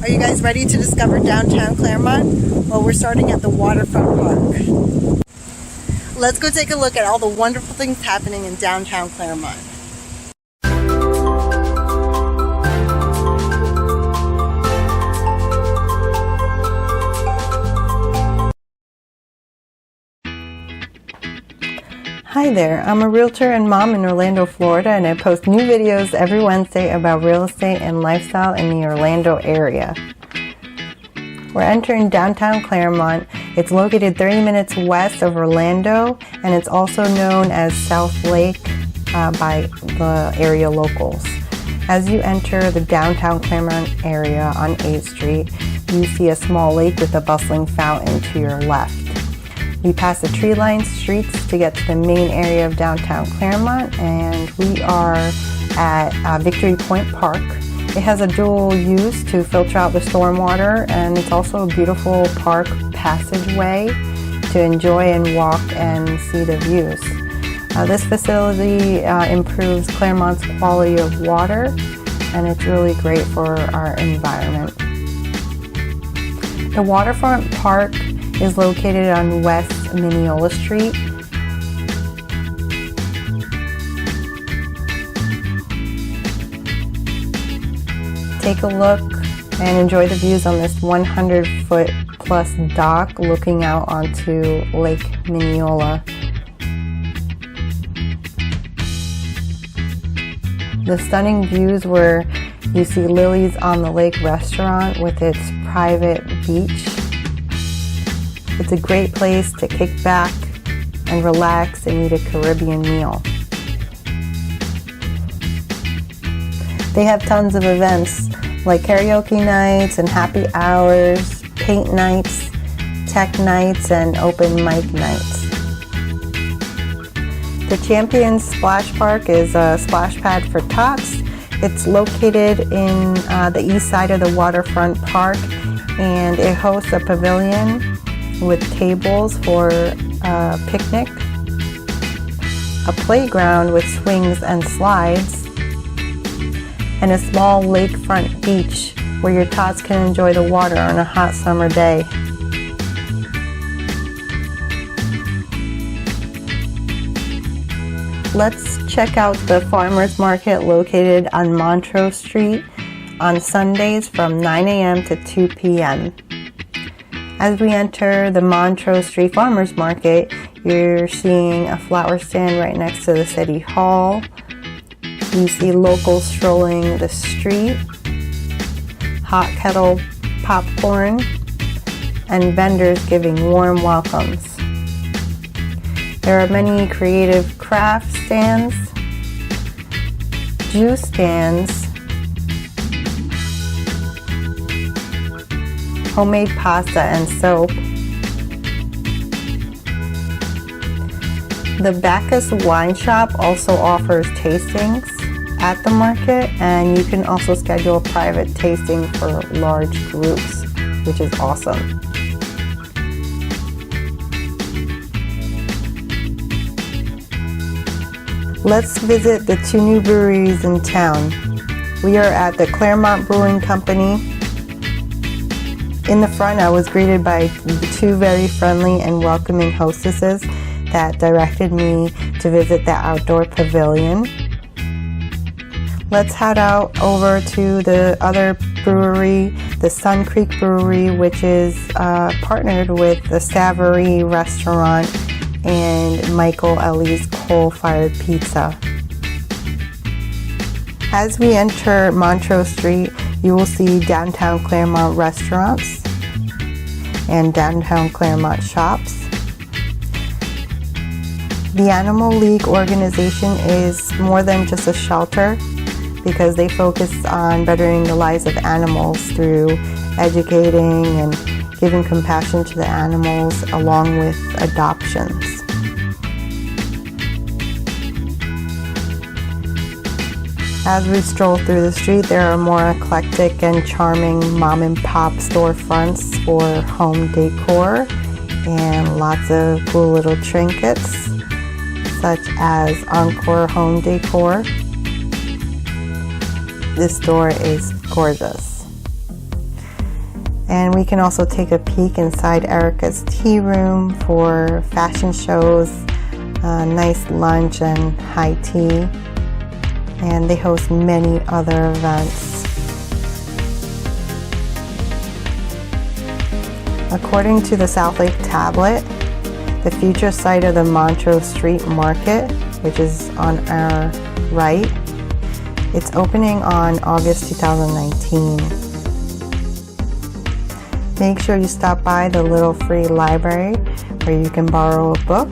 Are you guys ready to discover downtown Clermont? Well, we're starting at the Waterfront Park. Let's go take a look at all the wonderful things happening in downtown Clermont. Hi there, I'm a realtor and mom in Orlando, Florida, and I post new videos every Wednesday about real estate and lifestyle in the Orlando area. We're entering downtown Clermont. It's located 30 minutes west of Orlando, and it's also known as South Lake by the area locals. As you enter the downtown Clermont area on 8th Street, you see a small lake with a bustling fountain to your left. We pass the tree-lined streets to get to the main area of downtown Clermont, and we are at Victory Pointe Park. It has a dual use to filter out the stormwater, and it's also a beautiful park passageway to enjoy and walk and see the views. This facility improves Clermont's quality of water, and it's really great for our environment. The Waterfront Park is located on West Minneola Street. Take a look and enjoy the views on this 100-foot plus dock looking out onto Lake Minneola. The stunning views where you see Lily's on the Lake restaurant with its private beach. It's a great place to kick back and relax and eat a Caribbean meal. They have tons of events like karaoke nights and happy hours, paint nights, tech nights, and open mic nights. The Champions Splash Park is a splash pad for tots. It's located in the east side of the Waterfront Park, and it hosts a pavilion with tables for a picnic, a playground with swings and slides, and a small lakefront beach where your tots can enjoy the water on a hot summer day. Let's check out the farmers market located on Montrose Street on Sundays from 9 a.m. to 2 p.m. As we enter the Montreux Street Farmers Market, you're seeing a flower stand right next to the City Hall. You see locals strolling the street, hot kettle popcorn, and vendors giving warm welcomes. There are many creative craft stands, juice stands, homemade pasta and soap. The Bacchus Wine Shop also offers tastings at the market, and you can also schedule a private tasting for large groups, which is awesome. Let's visit the two new breweries in town. We are at the Clermont Brewing Company. In the front, I was greeted by two very friendly and welcoming hostesses that directed me to visit the outdoor pavilion. Let's head out over to the other brewery, the Sun Creek Brewery, which is partnered with the Savory Restaurant and Michael Ellie's Coal-Fired Pizza. As we enter Montreux Street, you will see downtown Clermont restaurants and downtown Clermont shops. The Animal League organization is more than just a shelter because they focus on bettering the lives of animals through educating and giving compassion to the animals along with adoptions. As we stroll through the street, there are more eclectic and charming mom and pop storefronts for home decor and lots of cool little trinkets such as Encore Home Decor. This store is gorgeous. And we can also take a peek inside Erica's tea room for fashion shows, nice lunch and high tea. And they host many other events. According to the South Lake tablet, the future site of the Montreux Street Market, which is on our right, it's opening on August 2019. Make sure you stop by the little free library where you can borrow a book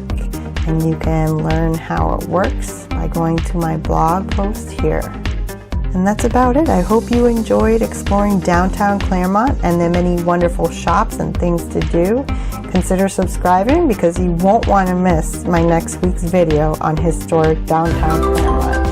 and you can learn how it works by going to my blog post here. And that's about it. I hope you enjoyed exploring downtown Clermont and the many wonderful shops and things to do. Consider subscribing because you won't want to miss my next week's video on historic downtown Clermont.